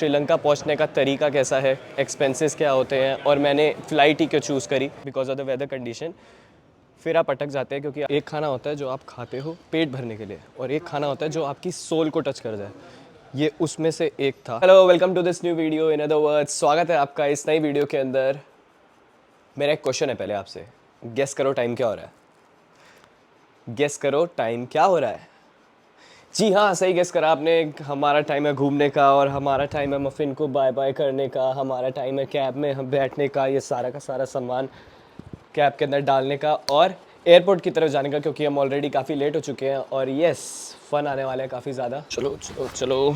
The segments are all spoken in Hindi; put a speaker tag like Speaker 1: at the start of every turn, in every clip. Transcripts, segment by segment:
Speaker 1: श्रीलंका पहुंचने का तरीका कैसा है, एक्सपेंसेस क्या होते हैं, और मैंने फ़्लाइट ही क्यों चूज़ करी because of the weather condition. फिर आप अटक जाते हैं क्योंकि एक खाना होता है जो आप खाते हो पेट भरने के लिए, और एक खाना होता है जो आपकी सोल को टच कर जाए। ये उसमें से एक था। Hello, welcome to this new video. In other words, स्वागत है आपका इस नई वीडियो के अंदर। मेरा एक क्वेश्चन है पहले आपसे, गेस करो टाइम क्या हो रहा है। गेस करो टाइम क्या हो रहा है। जी हाँ, सही गेस करा आपने। हमारा टाइम है घूमने का, और हमारा टाइम है मफ़िन को बाय बाय करने का, हमारा टाइम है कैब में हम बैठने का, ये सारा का सारा सामान कैब के अंदर डालने का और एयरपोर्ट की तरफ जाने का, क्योंकि हम ऑलरेडी काफ़ी लेट हो चुके हैं। और यस, फ़न आने वाला है काफ़ी ज़्यादा। चलो चलो चलो,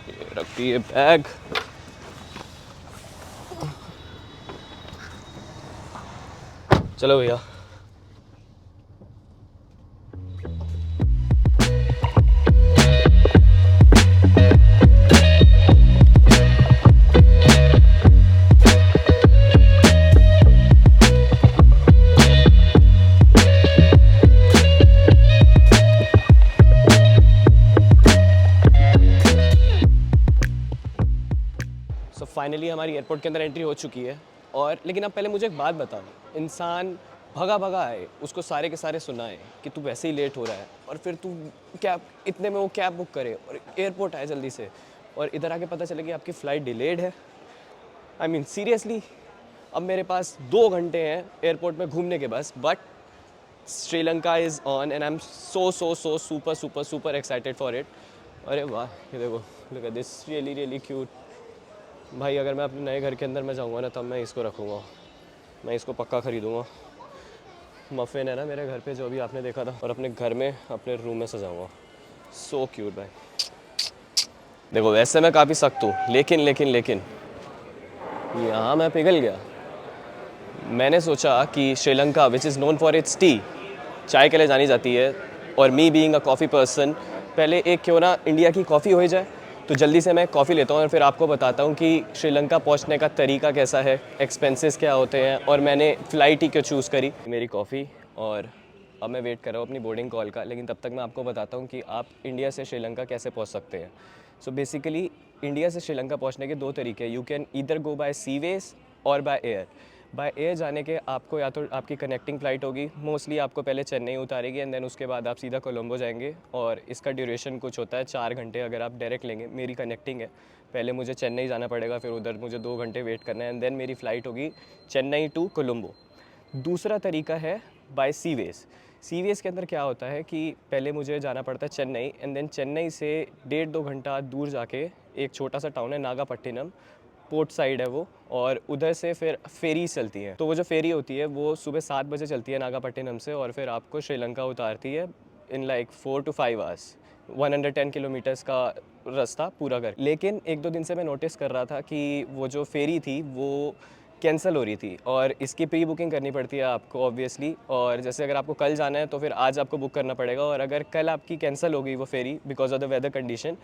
Speaker 1: ये रखती है बैग। चलो भैया। सो फाइनली हमारी एयरपोर्ट के अंदर एंट्री हो चुकी है। और लेकिन अब पहले मुझे एक बात बताओ, इंसान भगा भगा आए, उसको सारे के सारे सुनाए कि तू वैसे ही लेट हो रहा है, और फिर तू कैब इतने में वो कैब बुक करे और एयरपोर्ट आए जल्दी से, और इधर आके पता चले कि आपकी फ़्लाइट डिलेड है। आई मीन सीरियसली, अब मेरे पास 2 घंटे हैं एयरपोर्ट में घूमने के बस, but Sri Lanka is on and I am so super super super excited for it. अरे वाह, ये देखो, look at this, really really cute. भाई अगर मैं अपने नए घर के अंदर मैं जाऊँगा ना, तब मैं इसको रखूँगा, मैं इसको पक्का ख़रीदूँगा। मफ़िन है ना मेरे घर पे, जो अभी आपने देखा था, और अपने घर में अपने रूम में सजाऊँगा। सो क्यूट भाई। देखो वैसे मैं काफ़ी सख्त हूँ, लेकिन लेकिन लेकिन यहाँ मैं पिघल गया। मैंने सोचा कि Sri Lanka which is known for its T, चाय के लिए जानी जाती है, और me being a coffee person, पहले एक क्यों ना इंडिया की कॉफ़ी हो ही जाए। तो जल्दी से मैं कॉफ़ी लेता हूँ और फिर आपको बताता हूँ कि श्रीलंका पहुँचने का तरीका कैसा है, एक्सपेंसेस क्या होते हैं, और मैंने फ़्लाइट ही क्यों चूज़ करी। मेरी कॉफ़ी, और अब मैं वेट कर रहा हूँ अपनी बोर्डिंग कॉल का। लेकिन तब तक मैं आपको बताता हूँ कि आप इंडिया से श्रीलंका कैसे पहुँच सकते हैं। सो बेसिकली इंडिया से श्रीलंका पहुँचने के 2 तरीके हैं। You can either go by sea ways और बाय एयर। बाय एयर जाने के आपको या तो आपकी कनेक्टिंग फ़्लाइट होगी, मोस्टली आपको पहले चेन्नई उतारेगी, एंड देन उसके बाद आप सीधा कोलंबो जाएंगे, और इसका ड्यूरेशन कुछ होता है 4 घंटे अगर आप डायरेक्ट लेंगे। मेरी कनेक्टिंग है, पहले मुझे चेन्नई जाना पड़ेगा, फिर उधर मुझे 2 घंटे वेट करना है, एंड देन मेरी फ़्लाइट होगी चेन्नई टू कोलंबो। दूसरा तरीका है बाय सीवेज। सीवेज के अंदर क्या होता है कि पहले मुझे जाना पड़ता है चेन्नई, एंड देन चेन्नई से 1.5-2 घंटा दूर जाके एक छोटा सा टाउन है नागापट्टिनम, पोर्ट साइड है वो, और उधर से फिर फेरी चलती है। तो वो जो फेरी होती है वो सुबह 7 बजे चलती है नागापट्टिनम से, और फिर आपको श्रीलंका उतारती है in like 4 to 5 hours, 110 kilometres का रास्ता पूरा कर। लेकिन 1-2 दिन से मैं नोटिस कर रहा था कि वो जो फेरी थी वो कैंसिल हो रही थी, और इसकी प्री बुकिंग करनी पड़ती है आपको ऑब्वियसली। और जैसे अगर आपको कल जाना है तो फिर आज आपको बुक करना पड़ेगा, और अगर कल आपकी कैंसिल हो गई वो ferry because of the weather condition,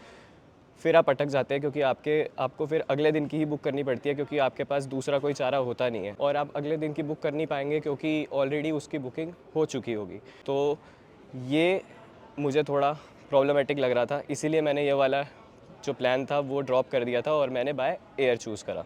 Speaker 1: फिर आप अटक जाते हैं, क्योंकि आपको फिर अगले दिन की ही बुक करनी पड़ती है, क्योंकि आपके पास दूसरा कोई चारा होता नहीं है, और आप अगले दिन की बुक कर नहीं पाएंगे क्योंकि ऑलरेडी उसकी बुकिंग हो चुकी होगी। तो ये मुझे थोड़ा प्रॉब्लमेटिक लग रहा था, इसीलिए मैंने ये वाला जो प्लान था वो ड्रॉप कर दिया था, और मैंने बाय एयर चूज़ करा।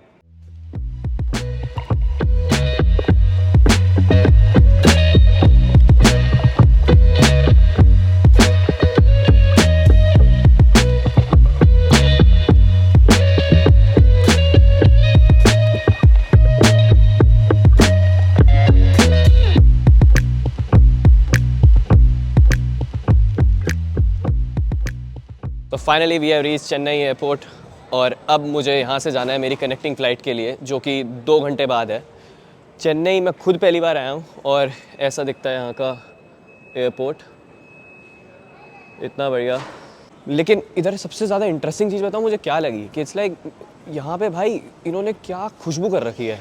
Speaker 1: तो finally we have reach Chennai airport, और अब मुझे यहाँ से जाना है मेरी कनेक्टिंग फ़्लाइट के लिए, जो कि 2 घंटे बाद है। चेन्नई मैं खुद पहली बार आया हूँ, और ऐसा दिखता है यहाँ का एयरपोर्ट, इतना बढ़िया। लेकिन इधर सबसे ज़्यादा इंटरेस्टिंग चीज़ बताऊँ मुझे क्या लगी, कि इट्स लाइक यहाँ पे भाई इन्होंने क्या खुशबू कर रखी है।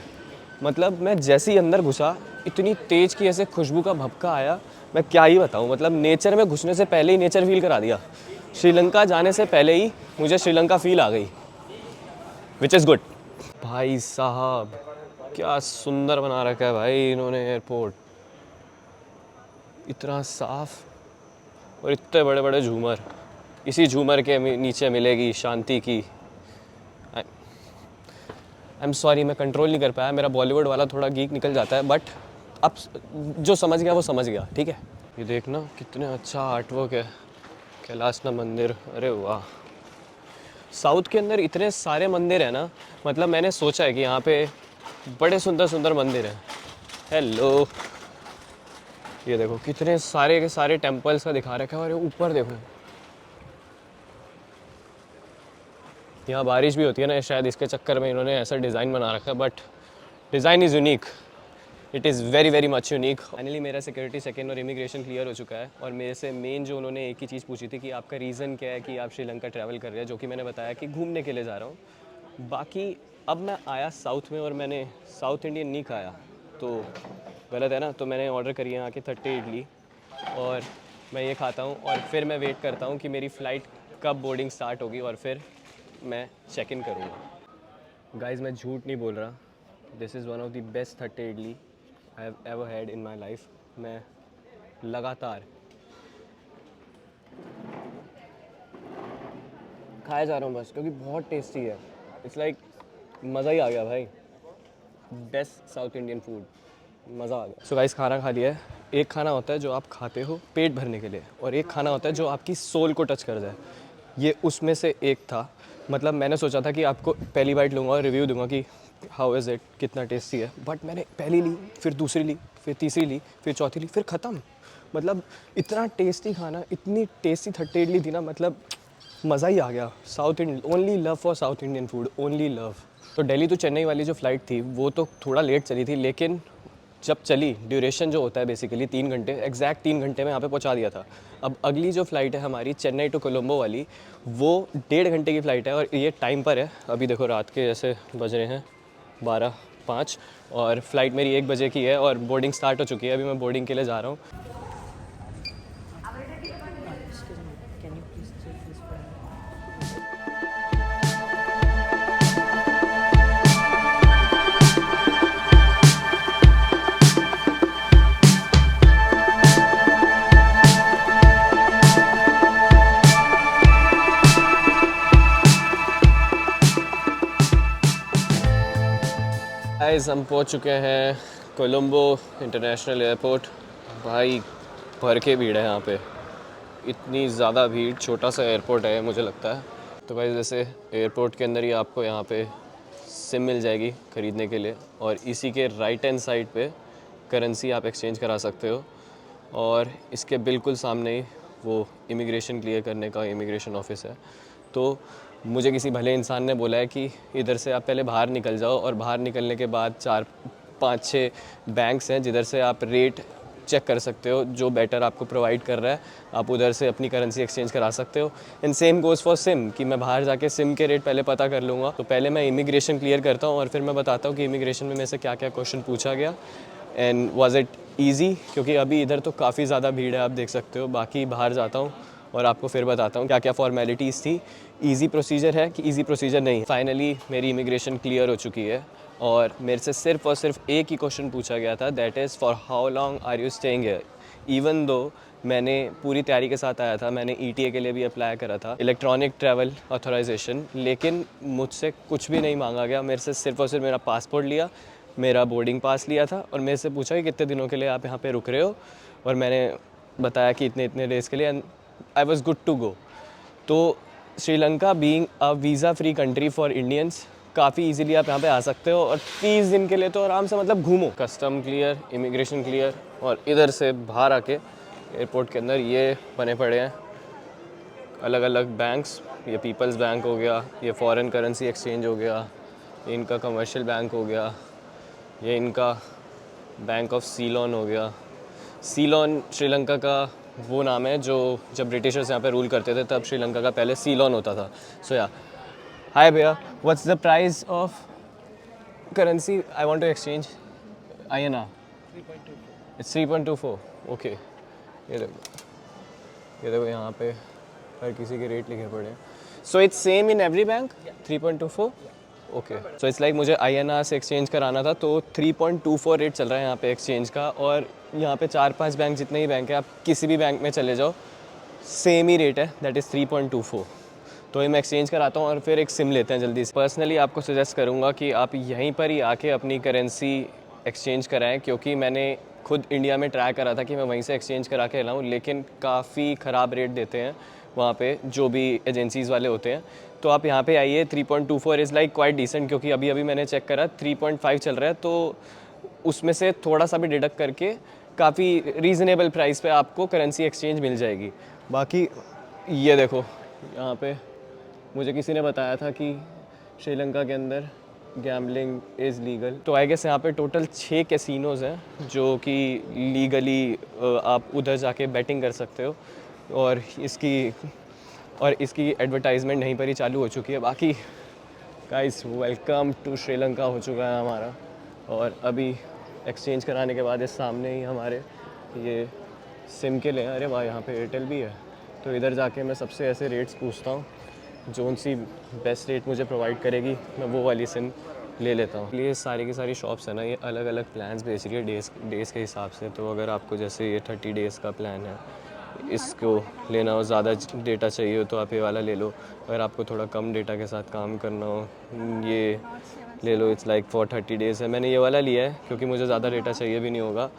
Speaker 1: मतलब मैं जैसे ही अंदर घुसा, इतनी तेज़ की ऐसे खुशबू का भपका आया, मैं क्या ही बताऊँ। मतलब नेचर में घुसने से पहले ही नेचर फील करा दिया। श्रीलंका जाने से पहले ही मुझे श्रीलंका फील आ गई, विच इज़ गुड। भाई साहब क्या सुंदर बना रखा है भाई इन्होंने एयरपोर्ट, इतना साफ, और इतने बड़े बड़े झूमर। इसी झूमर के नीचे मिलेगी शांति की आई एम सॉरी, मैं कंट्रोल नहीं कर पाया, मेरा बॉलीवुड वाला थोड़ा गीक निकल जाता है, बट अब जो समझ गया वो समझ गया, ठीक है। ये देखना कितने अच्छा आर्टवर्क है, कैलाशना मंदिर, अरे वाह। साउथ के अंदर इतने सारे मंदिर हैं ना, मतलब मैंने सोचा है कि यहाँ पे बड़े सुंदर सुंदर मंदिर हैं। हेलो, ये देखो कितने सारे के सारे टेम्पल्स का दिखा रखा है, और ये ऊपर देखो, यहाँ बारिश भी होती है ना, शायद इसके चक्कर में इन्होंने ऐसा डिज़ाइन बना रखा है, but design is unique, it is very very much unique. Finally मेरा सिक्योरिटी सेकंड और इमिग्रेशन क्लियर हो चुका है, और मेरे से मेन जो उन्होंने एक ही चीज़ पूछी थी कि आपका रीज़न क्या है कि आप श्रीलंका ट्रैवल कर रहे हैं, जो कि मैंने बताया कि घूमने के लिए जा रहा हूँ। बाकी अब मैं आया साउथ में और मैंने साउथ इंडियन नहीं खाया तो गलत है ना, तो मैंने ऑर्डर करी है यहाँ की 30 इडली, और मैं ये खाता हूँ और फिर मैं वेट करता हूँ कि मेरी फ़्लाइट कब बोर्डिंग स्टार्ट होगी और फिर मैं चेक इन करूँगा। गाइज़ मैं झूठ नहीं बोल रहा, this is one of the best 30 idli I have ever had in my life. मैं लगातार खाया जा रहा हूँ बस, क्योंकि बहुत टेस्टी है। इट्स लाइक मज़ा ही आ गया भाई, बेस्ट साउथ इंडियन फूड, मज़ा आ गया। सो गाइस खाना खा लिया है। एक खाना होता है जो आप खाते हो पेट भरने के लिए, और एक खाना होता है जो आपकी सोल को टच कर जाए। ये उसमें से एक था। मतलब मैंने सोचा था कि आपको पहली बाइट लूँगा और रिव्यू दूंगा कि हाउ इज़ इट, कितना टेस्टी है, बट मैंने पहली ली, फिर दूसरी ली, फिर तीसरी ली, फिर चौथी ली, फिर ख़त्म। मतलब इतना टेस्टी खाना, इतनी टेस्टी 30 इडली थी ना, मतलब मज़ा ही आ गया। South Indian, only love for south Indian food, only love. तो दिल्ली टू चेन्नई वाली जो फ़्लाइट थी वो तो थोड़ा लेट चली थी, लेकिन जब चली, ड्यूरेशन जो होता है बेसिकली 3 घंटे, एग्जैक्ट 3 घंटे में यहाँ पे पहुँचा दिया था। अब अगली जो फ़्लाइट है हमारी चेन्नई टू कोलंबो वाली, वो 1.5 घंटे की फ़्लाइट है, और ये टाइम पर है। अभी देखो रात के जैसे बज रहे हैं 12:05, और फ़्लाइट मेरी 1 बजे की है, और बोर्डिंग स्टार्ट हो चुकी है। अभी मैं बोर्डिंग के लिए जा रहा हूँ। गाइस हम पहुंच चुके हैं कोलंबो इंटरनेशनल एयरपोर्ट। भाई भर के भीड़ है यहाँ पे, इतनी ज़्यादा भीड़, छोटा सा एयरपोर्ट है मुझे लगता है। तो भाई जैसे एयरपोर्ट के अंदर ही आपको यहाँ पे सिम मिल जाएगी ख़रीदने के लिए, और इसी के राइट हैंड साइड पे करेंसी आप एक्सचेंज करा सकते हो, और इसके बिल्कुल सामने ही वो इमिग्रेशन क्लियर करने का इमिग्रेशन ऑफिस है। तो मुझे किसी भले इंसान ने बोला है कि इधर से आप पहले बाहर निकल जाओ, और बाहर निकलने के बाद 4-5-6 बैंक्स हैं जिधर से आप रेट चेक कर सकते हो, जो बेटर आपको प्रोवाइड कर रहा है आप उधर से अपनी करेंसी एक्सचेंज करा सकते हो। And same goes for SIM, कि मैं बाहर जाके सिम के रेट पहले पता कर लूँगा। तो पहले मैं इमिग्रेशन क्लियर करता हूँ, और फिर मैं बताता हूँ कि इमिग्रेशन में मेरे से क्या क्या क्वेश्चन पूछा गया, एंड वाज इट ईजी, क्योंकि अभी इधर तो काफ़ी ज़्यादा भीड़ है, आप देख सकते हो। बाकी बाहर जाता हूँ और आपको फिर बताता हूँ क्या क्या फॉर्मेलिटीज़ थी, ईजी प्रोसीजर है कि ईजी प्रोसीजर नहीं। फाइनली मेरी इमिग्रेशन क्लियर हो चुकी है, और मेरे से सिर्फ और सिर्फ एक ही क्वेश्चन पूछा गया था, that is for how long are you staying here. Even though मैंने पूरी तैयारी के साथ आया था, मैंने ETA के लिए भी अप्लाई करा था, इलेक्ट्रॉनिक ट्रैवल ऑथराइजेशन, लेकिन मुझसे कुछ भी नहीं मांगा गया। मेरे से सिर्फ और सिर्फ मेरा पासपोर्ट लिया, मेरा बोर्डिंग पास लिया था, और मेरे से पूछा कि कितने दिनों के लिए आप यहाँ पे रुक रहे हो, और मैंने बताया कि इतने इतने डेज़ के लिए, and I was good to go. तो Sri Lanka being a visa free country for Indians, काफ़ी इजीली आप यहाँ पे आ सकते हो, और 30 दिन के लिए तो आराम से मतलब घूमो। कस्टम क्लियर, इमिग्रेशन क्लियर, और इधर से बाहर आके एयरपोर्ट के अंदर ये बने पड़े हैं अलग अलग बैंक्स। ये पीपल्स बैंक हो गया, ये फॉरेन करेंसी एक्सचेंज हो गया, ये इनका कमर्शियल बैंक हो गया, ये इनका बैंक ऑफ सीलोन हो गया। सीलोन श्रीलंका का वो नाम है जो जब ब्रिटिशर्स यहाँ पे रूल करते थे तब श्रीलंका का पहले सीलोन होता था। सो या हाय भैया, what's the price of currency I want to exchange? INR 3.24। It's 3.24, okay. ये देखो यहाँ पे हर किसी के रेट लिखे पड़े हैं। So it's same in every bank 3.24, okay. So it's like मुझे INR से एक्सचेंज कराना था, तो 3.24 रेट चल रहा है यहाँ पे एक्सचेंज का, और यहाँ पे 4-5 बैंक जितने ही बैंक है, आप किसी भी बैंक में चले जाओ सेम ही रेट है, दैट इज़ 3.24। तो ये मैं एक्सचेंज कराता हूँ और फिर एक सिम लेते हैं जल्दी से। पर्सनली आपको सजेस्ट करूँगा कि आप यहीं पर ही आके अपनी करेंसी एक्सचेंज कराएं, क्योंकि मैंने खुद इंडिया में ट्राई करा था कि मैं वहीं से एक्सचेंज करा के लाऊँ, लेकिन काफ़ी ख़राब रेट देते हैं वहाँ पे जो भी एजेंसीज़ वाले होते हैं। तो आप यहाँ पे आइए। 3.24 इज़ लाइक क्वाइट डिसेंट, क्योंकि अभी अभी मैंने चेक करा 3.5 चल रहा है, तो उसमें से थोड़ा सा भी डिडक्ट करके काफ़ी रीज़नेबल प्राइस पे आपको करेंसी एक्सचेंज मिल जाएगी। बाकी ये देखो, यहाँ पे मुझे किसी ने बताया था कि श्रीलंका के अंदर गैम्बलिंग इज़ लीगल। तो आई गेस यहाँ पे टोटल 6 कैसीनोज़ हैं जो कि लीगली आप उधर जाके बैटिंग कर सकते हो, और इसकी एडवर्टाइजमेंट यहीं पर ही चालू हो चुकी है। बाकी गाइस, वेलकम टू श्रीलंका हो चुका है हमारा, और अभी एक्सचेंज कराने के बाद इस सामने ही हमारे ये सिम के लिए, अरे वाह, यहाँ पे एयरटेल भी है। तो इधर जाके मैं सबसे ऐसे रेट्स पूछता हूँ, जोन सी बेस्ट रेट मुझे प्रोवाइड करेगी मैं वो वाली सिम ले लेता हूँ। ये सारी की सारी शॉप्स है ना, ये अलग अलग प्लान्स बेच रही है डेज़ के हिसाब से। तो अगर आपको जैसे ये 30 डेज़ का प्लान है, इसको लेना हो, ज़्यादा डेटा चाहिए हो तो आप ये वाला ले लो। अगर आपको थोड़ा कम डेटा के साथ काम करना हो, ये ले लो। इट्स लाइक फॉर 30 डेज़ है। मैंने ये वाला लिया है क्योंकि मुझे ज़्यादा डेटा चाहिए भी नहीं होगा।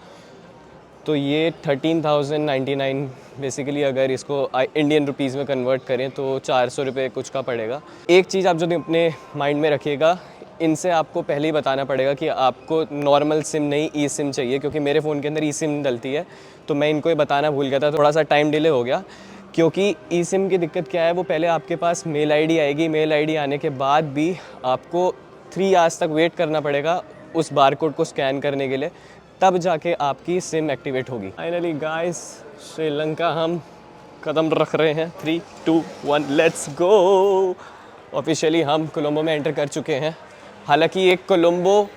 Speaker 1: तो ये 13,099 बेसिकली, अगर इसको इंडियन रुपीज़ में कन्वर्ट करें तो 400 रुपये कुछ का पड़ेगा। एक चीज़ आप जो अपने माइंड में रखिएगा, इनसे आपको पहले ही बताना पड़ेगा कि आपको नॉर्मल सिम नहीं ई सिम चाहिए, क्योंकि मेरे फ़ोन के अंदर ई सिम डलती है। तो मैं इनको ये बताना भूल गया था, थोड़ा सा टाइम डिले हो गया। क्योंकि ई सिम की दिक्कत क्या है, वो पहले आपके पास मेल आईडी आएगी, मेल आईडी आने के बाद भी आपको 3 आवर्स तक वेट करना पड़ेगा उस बारकोड को स्कैन करने के लिए, तब जाके आपकी सिम एक्टिवेट होगी। फाइनली गाइस, श्रीलंका हम कदम रख रहे हैं। 3, 2, 1 लेट्स गो। ऑफिशियली हम कोलंबो में एंटर कर चुके हैं। हालांकि ये कोलंबो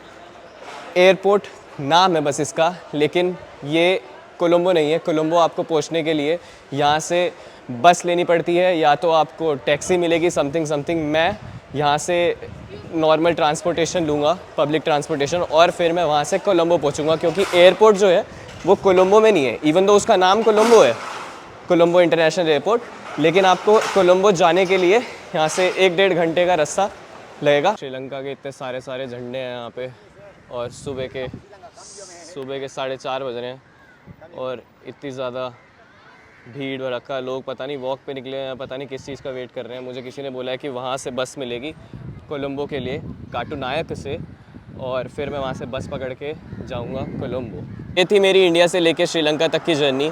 Speaker 1: एयरपोर्ट नाम है बस इसका, लेकिन ये कोलंबो नहीं है। कोलंबो आपको पहुंचने के लिए यहाँ से बस लेनी पड़ती है, या तो आपको टैक्सी मिलेगी समथिंग। मैं यहाँ से नॉर्मल ट्रांसपोर्टेशन लूँगा, पब्लिक ट्रांसपोर्टेशन, और फिर मैं वहाँ से कोलंबो पहुँचूँगा, क्योंकि एयरपोर्ट जो है वो कोलंबो में नहीं है। इवन तो उसका नाम कोलंबो है, कोलंबो इंटरनेशनल एयरपोर्ट, लेकिन आपको कोलंबो जाने के लिए यहाँ से 1-1.5 घंटे का रास्ता लगेगा। श्रीलंका के इतने सारे झंडे हैं यहाँ पे, और सुबह के 4:30 बज रहे हैं, और इतनी ज़्यादा भीड़ भड़का, लोग पता नहीं वॉक पे निकले हैं, पता नहीं किस चीज़ का वेट कर रहे हैं। मुझे किसी ने बोला है कि वहाँ से बस मिलेगी कोलंबो के लिए, काटुनायक से, और फिर मैं वहाँ से बस पकड़ के जाऊँगा कोलंबो। ये थी मेरी इंडिया से लेके श्रीलंका तक की जर्नी,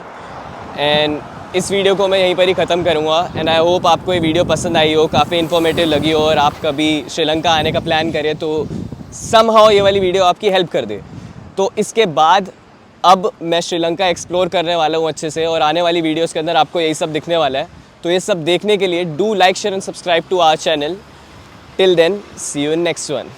Speaker 1: एंड इस वीडियो को मैं यहीं पर ही ख़त्म करूँगा। एंड आई होप आपको ये वीडियो पसंद आई हो, काफ़ी इन्फॉर्मेटिव लगी हो, और आप कभी श्रीलंका आने का प्लान करें तो समहाउ ये वाली वीडियो आपकी हेल्प कर दे। तो इसके बाद अब मैं श्रीलंका एक्सप्लोर करने वाला हूँ अच्छे से, और आने वाली वीडियोस के अंदर आपको यही सब दिखने वाला है। तो ये सब देखने के लिए do like, share and subscribe to our channel. Till then, see you in next one.